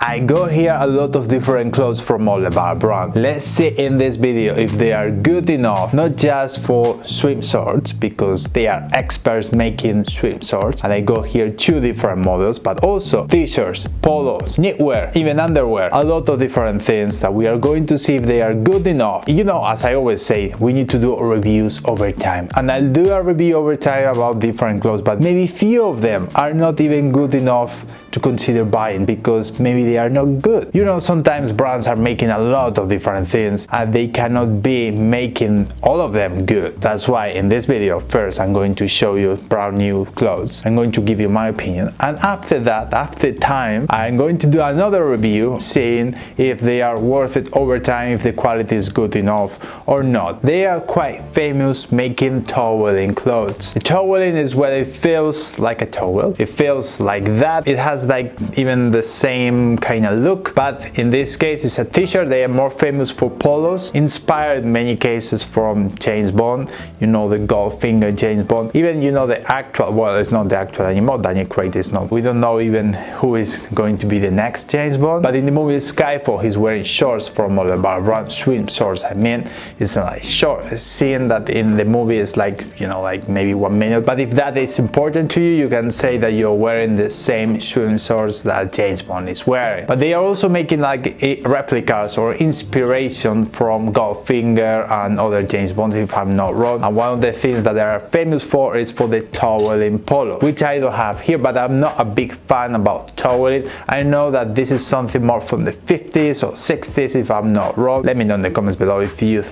I got here a lot of different clothes from Orlebar Brown. Let's see in this video if they are good enough, not just for swimsuits, because they are experts making swimsuits, and I got here two different models, but also t-shirts, polos, knitwear, even underwear, a lot of different things that we are going to see if they are good enough. You know, as I always say, we need to do reviews over time, and I'll do a review over time about different clothes, but maybe few of them are not even good enough to consider buying because maybe they are not good. You know, sometimes brands are making a lot of different things and they cannot be making all of them good. That's why in this video, first I'm going to show you brand new clothes. I'm going to give you my opinion, and after that, after time, I'm going to do another review seeing if they are worth it over time, if the quality is good enough or not. They are quite famous making toweling clothes. The toweling is where it feels like a towel. It feels like that. It has like even the same kind of look, but in this case it's a t-shirt. They are more famous for polos, inspired in many cases from James Bond, you know, the Goldfinger James Bond. Even, you know, the actual, well, it's not the actual anymore, Daniel Craig is not. We don't know even who is going to be the next James Bond, but in the movie Skyfall he's wearing shorts from Orlebar Brown, swim shorts. I mean, it's like short. Seeing that in the movie is like, you know, like maybe 1 minute, but if that is important to you, you can say that you're wearing the same swim shorts that James Bond is wearing. But they are also making like replicas or inspiration from Goldfinger and other James Bonds, if I'm not wrong. And one of the things that they are famous for is for the toweling polo, which I don't have here, but I'm not a big fan about toweling. I know that this is something more from the 50s or 60s, if I'm not wrong. Let me know in the comments below if you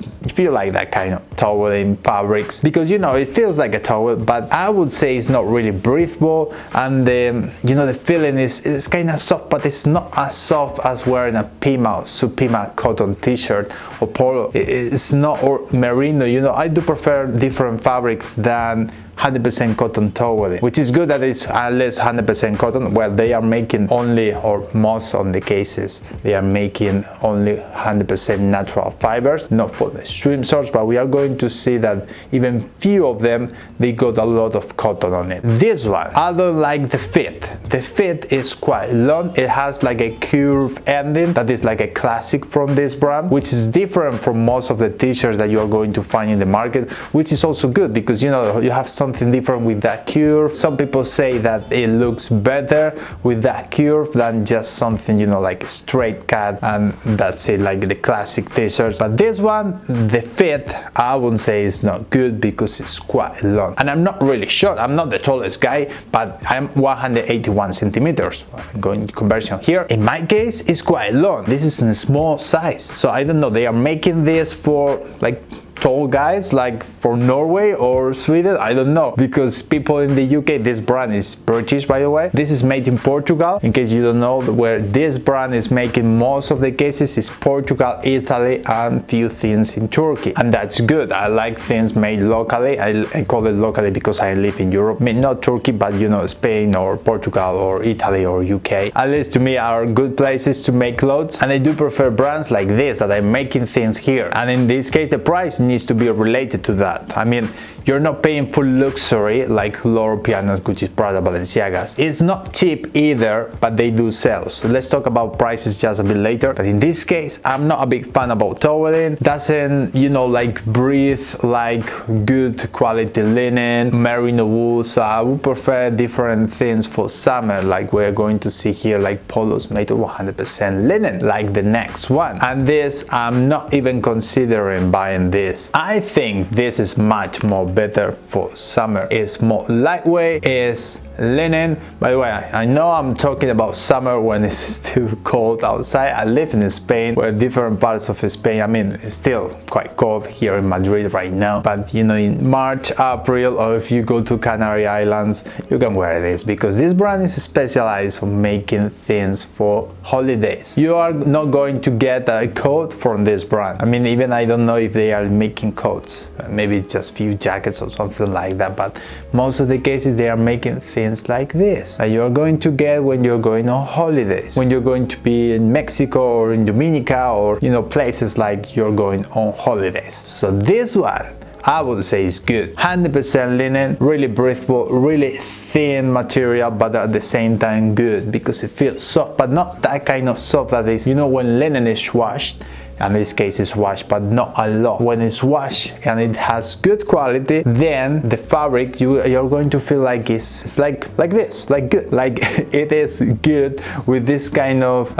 like that kind of toweling fabrics, because, you know, it feels like a towel, but I would say it's not really breathable, and you know, the feeling is kind of soft, but it's not as soft as wearing a Pima or Supima cotton t-shirt or polo. It's not, or merino. You know, I do prefer different fabrics than 100% cotton toweling, which is good that it's at least 100% cotton. Well, they are making only, or most of the cases, they are making only 100% natural fibers, not for the swimsuits, but we are going to see that even few of them, they got a lot of cotton on it. This one, I don't like the fit. The fit is quite long. It has like a curved ending that is like a classic from this brand, which is different from most of the t-shirts that you are going to find in the market, which is also good because, you know, you have something different with that curve. Some people say that it looks better with that curve than just something, you know, like a straight cut and that's it, like the classic t-shirts. But this one, the fit, I wouldn't say is not good because it's quite long. And I'm not really short. I'm not the tallest guy, but I'm 181 centimeters. I'm going to conversion here. In my case, it's quite long. This is in a small size. So I don't know, they are making this for like tall guys, like for Norway or Sweden, I don't know, because people in the UK, this brand is British, by the way. This is made in Portugal, in case you don't know, where this brand is making most of the cases is Portugal, Italy, and few things in Turkey, and that's good. I like things made locally. I call it locally because I live in Europe. I mean, not Turkey, but, you know, Spain or Portugal or Italy or UK, at least to me, are good places to make clothes, and I do prefer brands like this that are making things here. And in this case, the price needs to be related to that. I mean, you're not paying for luxury like Loro Piana's, Gucci's, Prada, Balenciaga's. It's not cheap either, but they do sell. So let's talk about prices just a bit later. But in this case, I'm not a big fan about toweling. Doesn't, you know, like breathe like good quality linen, merino wool. So I would prefer different things for summer, like we're going to see here, like polos made of 100% linen, like the next one. And this, I'm not even considering buying this. I think this is much more better for summer. It's more lightweight, it's linen. By the way, I know I'm talking about summer when it's still cold outside. I live in Spain, where different parts of Spain, I mean, it's still quite cold here in Madrid right now, but, you know, in March, April, or if you go to Canary Islands, you can wear this because this brand is specialized on making things for holidays. You are not going to get a coat from this brand. I mean, even I don't know if they are making coats, maybe just few jackets or something like that, but most of the cases they are making things like this that you're going to get when you're going on holidays, when you're going to be in Mexico or in Dominica, or, you know, places like you're going on holidays. So this one, I would say is good. 100% linen, really breathable, really thin material, but at the same time good because it feels soft, but not that kind of soft that is, you know, when linen is washed. In this case it's washed, but not a lot. When it's washed and it has good quality, then the fabric you're going to feel like it's like this, like good, like it is good with this kind of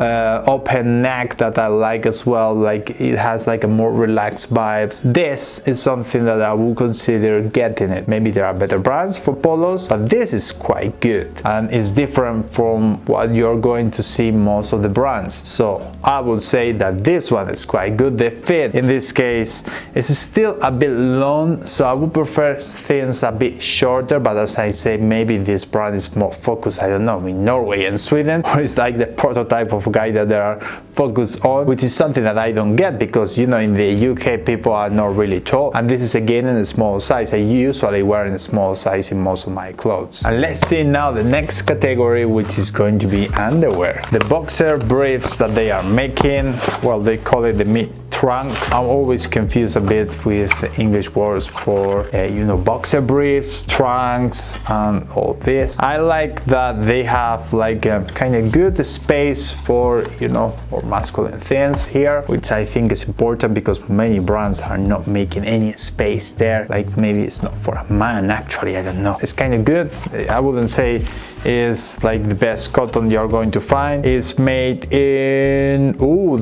open neck that I like as well. Like it has like a more relaxed vibes. This is something that I would consider getting it. Maybe there are better brands for polos, but this is quite good and it's different from what you're going to see most of the brands. So I would say that this one is quite good. The fit in this case is still a bit long, so I would prefer things a bit shorter, but as I say, maybe this brand is more focused, I don't know, in Norway and Sweden, or it's like the prototype of guy that they are focused on, which is something that I don't get because, you know, in the UK people are not really tall, and this is again in a small size. I usually wear in a small size in most of my clothes. And let's see now the next category, which is going to be underwear. The boxer briefs that they are making, well, they call it the mid trunk. I'm always confused a bit with the English words for you know, boxer briefs, trunks, and all this. I like that they have like a kind of good space for, you know, for masculine things here, which I think is important because many brands are not making any space there. Like maybe it's not for a man, actually, I don't know. It's kind of good. I wouldn't say is like the best cotton you're going to find. It's made in,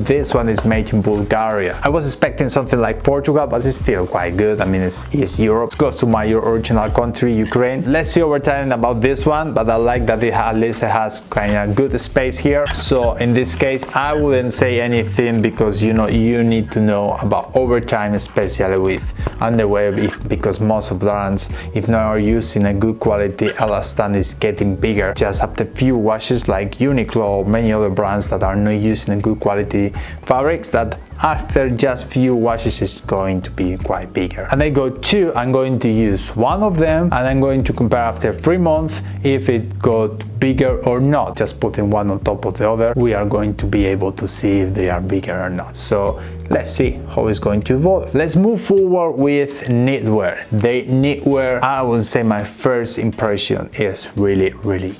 this one is made in Bulgaria. I was expecting something like Portugal, but it's still quite good. I mean, it's East Europe. It's close to my original country, Ukraine. Let's see over time about this one, but I like that at least it has kind of good space here. So in this case, I wouldn't say anything because, you know, you need to know about overtime, especially with underwear, because most of brands, if not are using a good quality elastan, is getting bigger just after few washes, like Uniqlo or many other brands that are not using a good quality fabrics, that after just few washes is going to be quite bigger. And I go two, I'm going to use one of them and I'm going to compare after 3 months if it got bigger or not. Just putting one on top of the other, we are going to be able to see if they are bigger or not. So let's see how it's going to evolve. Let's move forward with knitwear. The knitwear, I would say my first impression is really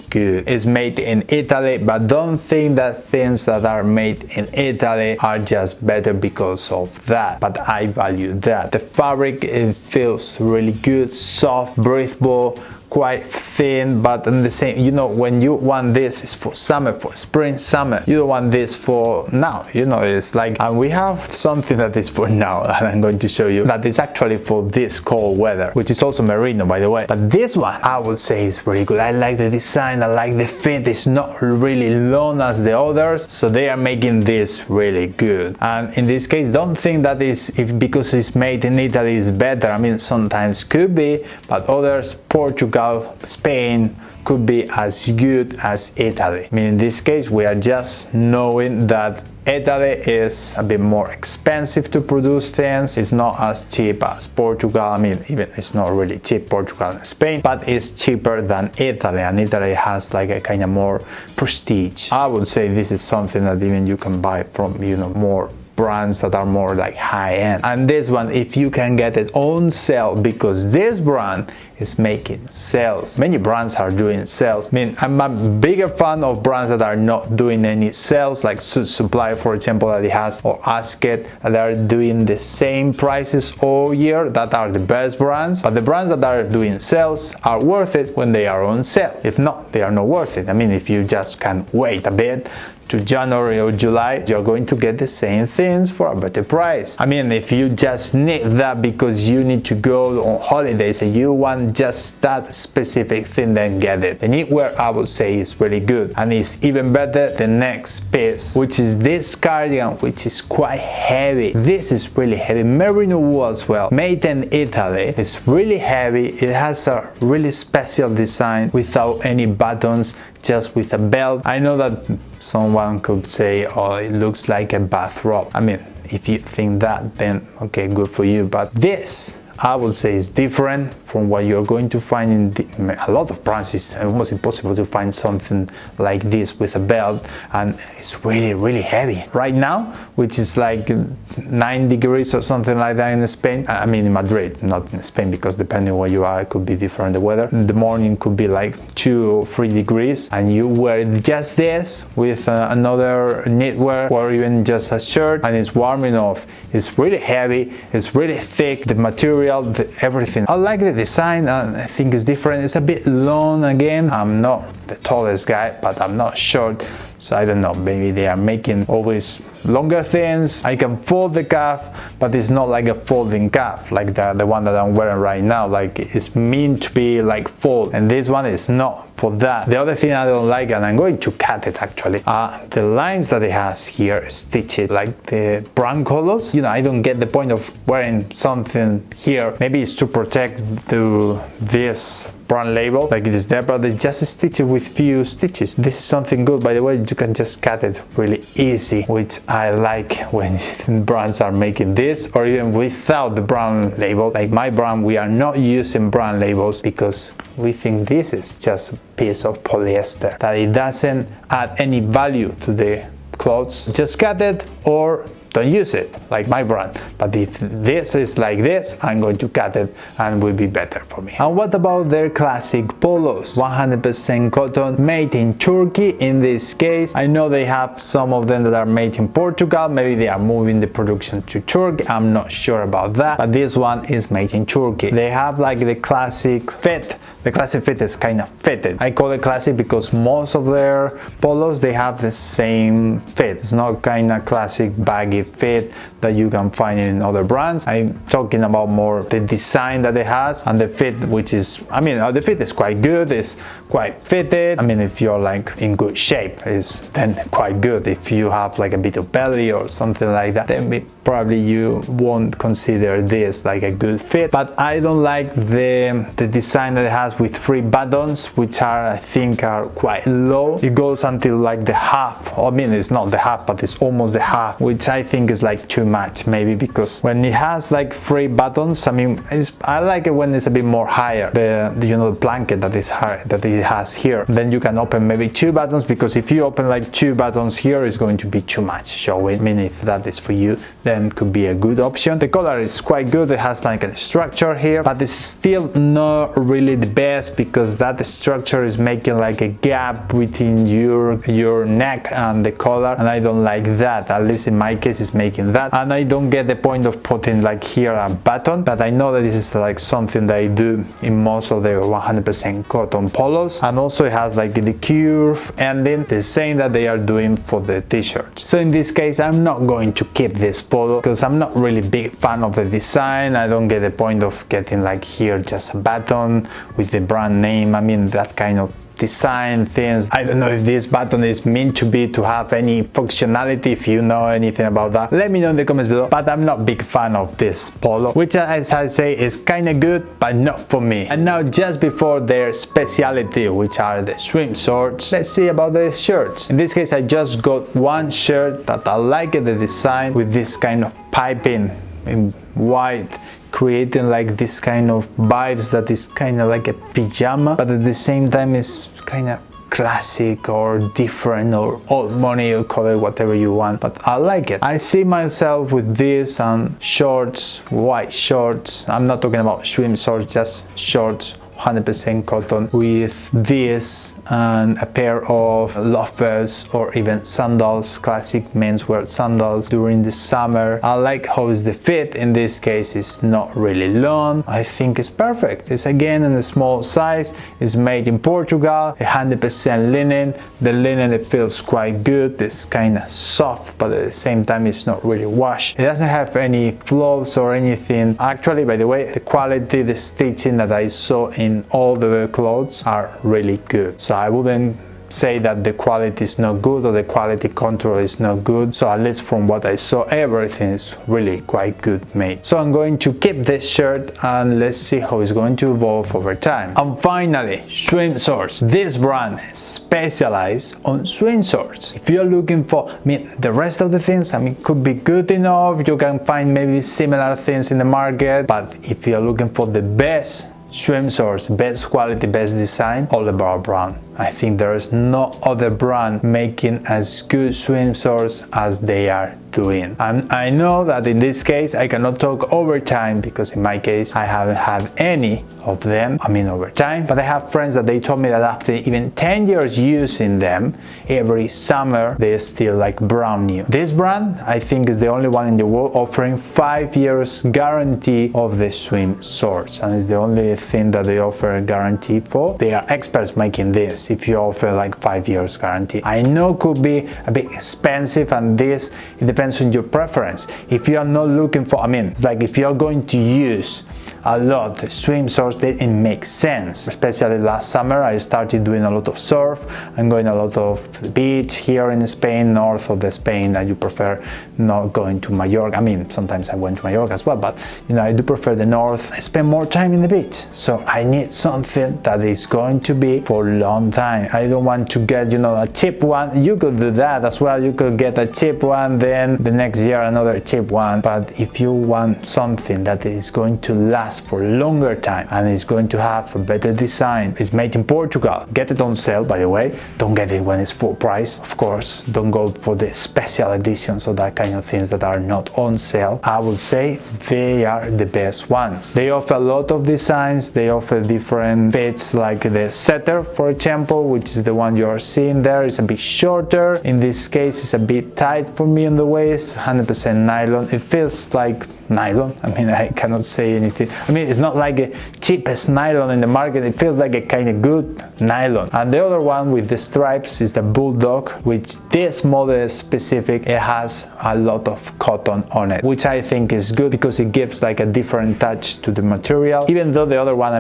good. It's made in Italy, but don't think that things that are made in Italy are just better because of that, but I value that. The fabric, it feels really good, soft, breathable, quite thin, but in the same, you know, when you want this is for summer, for spring, summer, you don't want this for now, you know. It's like, and we have something that is for now, and I'm going to show you that is actually for this cold weather, which is also merino, by the way. But this one, I would say, is really good. I like the design, I like the fit. It's not really long as the others, so they are making this really good. And in this case, don't think that is because it's made in Italy is better. I mean, sometimes could be, but others, Portugal, Spain, could be as good as Italy. I mean, in this case, we are just knowing that Italy is a bit more expensive to produce things. It's not as cheap as Portugal. I mean, even it's not really cheap, Portugal and Spain, but it's cheaper than Italy, and Italy has like a kind of more prestige. I would say this is something that even you can buy from, you know, more brands that are more like high-end. And this one, if you can get it on sale, because this brand is making sales. Many brands are doing sales. I mean, I'm a bigger fan of brands that are not doing any sales, like Suit Supply, for example, that it has, or Asket, that are doing the same prices all year. That are the best brands. But the brands that are doing sales are worth it when they are on sale. If not, they are not worth it. I mean, if you just can wait a bit to January or July, you're going to get the same things for a better price. I mean, if you just need that because you need to go on holidays and you want just that specific thing, then get it. The knitwear, I would say, is really good, and it's even better the next piece, which is this cardigan, which is quite heavy. This is really heavy, merino wool as well, made in Italy. It's really heavy. It has a really special design without any buttons, just with a belt. I know that someone could say, oh, it looks like a bathrobe. I mean, if you think that, then okay, good for you. But this, I would say, is different from what you're going to find in a lot of brands. It's almost impossible to find something like this with a belt, and it's really heavy. Right now, which is like 9 degrees or something like that in Spain, I mean in Madrid, not in Spain, because depending where you are, it could be different the weather. In the morning could be like 2 or 3 degrees, and you wear just this with another knitwear or even just a shirt, and it's warm enough. It's really heavy, it's really thick, the material, everything. I like the design, and I think it's different. It's a bit long again. I'm not the tallest guy, but I'm not short, so I don't know, maybe they are making always longer things. I can fold the calf, but it's not like a folding calf like the one that I'm wearing right now. Like, it's meant to be like fold, and this one is not for that. The other thing I don't like, and I'm going to cut it actually, the lines that it has here stitched like the brown colors. You know, I don't get the point of wearing something here. Maybe it's to protect this brand label like it is there, but they just stitch it with few stitches. This is something good, by the way. You can just cut it really easy, which I like when brands are making this, or even without the brand label. Like my brand, we are not using brand labels because we think this is just a piece of polyester, that it doesn't add any value to the clothes. Just cut it or don't use it, like my brand. But if this is like this, I'm going to cut it and will be better for me. And what about their classic polos? 100% cotton, made in Turkey in this case. I know they have some of them that are made in Portugal. Maybe they are moving the production to Turkey. I'm not sure about that. But this one is made in Turkey. They have like the classic fit. The classic fit is kind of fitted. I call it classic because most of their polos, they have the same fit. It's not kind of classic baggy fit that you can find in other brands. I'm talking about more the design that it has and the fit, which is, I mean, the fit is quite good. It's quite fitted. I mean, if you're like in good shape, it's then quite good. If you have like a bit of belly or something like that, then probably you won't consider this like a good fit. But I don't like the design that it has with 3 buttons, which are, I think, are quite low. It goes until like the half. I mean, it's not the half, but it's almost the half, which I think is like too much, maybe because when it has like 3 buttons, I mean, I like it when it's a bit more higher. The you know, the blanket that is high, that it has here. Then you can open maybe 2 buttons, because if you open like 2 buttons here, it's going to be too much showing. I mean, if that is for you, then could be a good option. The color is quite good. It has like a structure here, but it's still not really the best, because that structure is making like a gap between your neck and the collar, and I don't like that. At least in my case, it's making that, and I don't get the point of putting like here a button. But I know that this is like something that I do in most of the 100% cotton polos, and also it has like the curve ending, the same that they are doing for the t-shirts. So in this case, I'm not going to keep this polo because I'm not really big fan of the design. I don't get the point of getting like here just a button with the brand name. I mean, that kind of design things. I don't know if this button is meant to be to have any functionality. If you know anything about that, let me know in the comments below. But I'm not big fan of this polo, which, as I say, is kind of good, but not for me. And now, just before their speciality, which are the swim shorts, let's see about the shirts. In this case, I just got one shirt that I like the design with this kind of piping in white, creating like this kind of vibes that is kind of like a pajama, but at the same time is kind of classic or different or old money, or call it whatever you want, but I like it. I see myself with this and shorts, white shorts. I'm not talking about swim shorts, just shorts, 100% cotton, with this and a pair of loafers or even sandals, classic menswear sandals during the summer. I like how is the fit. In this case, it's not really long. I think it's perfect. It's again in a small size. It's made in Portugal, 100% linen. The linen, it feels quite good. It's kind of soft, but at the same time, it's not really washed. It doesn't have any flaws or anything. Actually, by the way, the quality, the stitching that I saw in all the clothes are really good. So I wouldn't say that the quality is not good or the quality control is not good. So at least from what I saw, everything is really quite good made. So I'm going to keep this shirt and let's see how it's going to evolve over time. And finally, swim shorts. This brand specializes on swim shorts. If you're looking for, I mean, the rest of the things, I mean, could be good enough. You can find maybe similar things in the market, but if you're looking for the best swim shorts, best quality, best design, Orlebar Brown. I think there is no other brand making as good swim shorts as they are doing. And I know that in this case I cannot talk overtime because in my case I haven't had any of them, overtime, but I have friends that they told me that after even 10 years using them, every summer they're still like brand new. This brand I think is the only one in the world offering 5 years guarantee of the swim shorts, and it's the only thing that they offer a guarantee for. They are experts making this. If you offer like 5 years guarantee, I know could be a bit expensive, and this it depends on your preference. If you are not looking for, it's like if you're going to use a lot of swim shorts, then it makes sense. Especially last summer I started doing a lot of surf and going a lot of the beach here in Spain, north of the Spain, that you prefer not going to Mallorca. Sometimes I went to Mallorca as well, but I do prefer the north. I spend more time in the beach, so I need something that is going to be for a long time. I don't want to get a cheap one. You could do that as well. You could get a cheap one, then the next year another cheap one. But if you want something that is going to last for a longer time and is going to have a better design, it's made in Portugal. Get it on sale, by the way. Don't get it when it's full price, of course. Don't go for the special editions or that kind of things that are not on sale. I would say they are the best ones. They offer a lot of designs. They offer different fits, like the setter, for example, which is the one you are seeing there. It's a bit shorter. In this case, it's a bit tight for me on the waist. 100% nylon. It feels like nylon. I cannot say anything. It's not like the cheapest nylon in the market. It feels like a kind of good nylon. And the other one with the stripes is the Bulldog, which this model is specific. It has a lot of cotton on it, which I think is good because it gives like a different touch to the material. Even though the other one,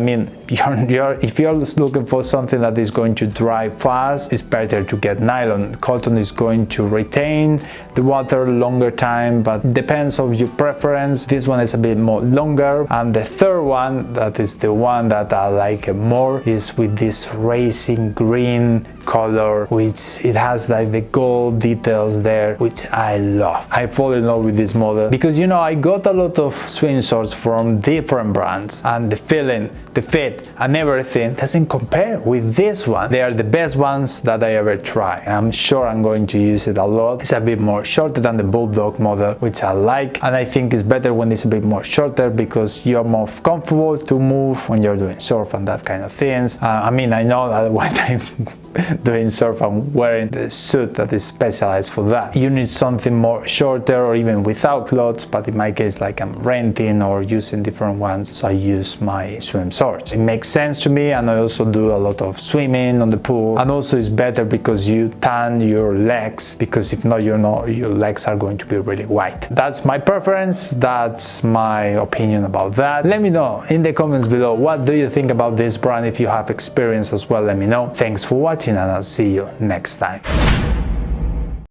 if you're looking for something that is going to dry fast, it's better to get nylon. Cotton is going to retain the water longer time, but depends on your preference. This one is a bit more longer. And the third one, that is the one that I like more, is with this racing green color, which it has like the gold details there, which I love. I fall in love with this model because I got a lot of swim shorts from different brands, and the feeling, the fit and everything doesn't compare with this one. They are the best ones that I ever tried. I'm sure I'm going to use it a lot. It's a bit more shorter than the Bulldog model, which I like, and I think it's better when it's a bit more shorter because you're more comfortable to move when you're doing surf and that kind of things. I know that when I'm doing surf I'm wearing the suit that is specialized for that. You need something more shorter or even without clothes, but in my case, like I'm renting or using different ones, so I use my swim shorts. It makes sense to me, and I also do a lot of swimming on the pool, and also it's better because you tan your legs, because if not, your legs are going to be really white. That's my preference. That's my opinion about that. Let me know in the comments below, what do you think about this brand? If you have experience as well, let me know. Thanks for watching, and I'll see you next time.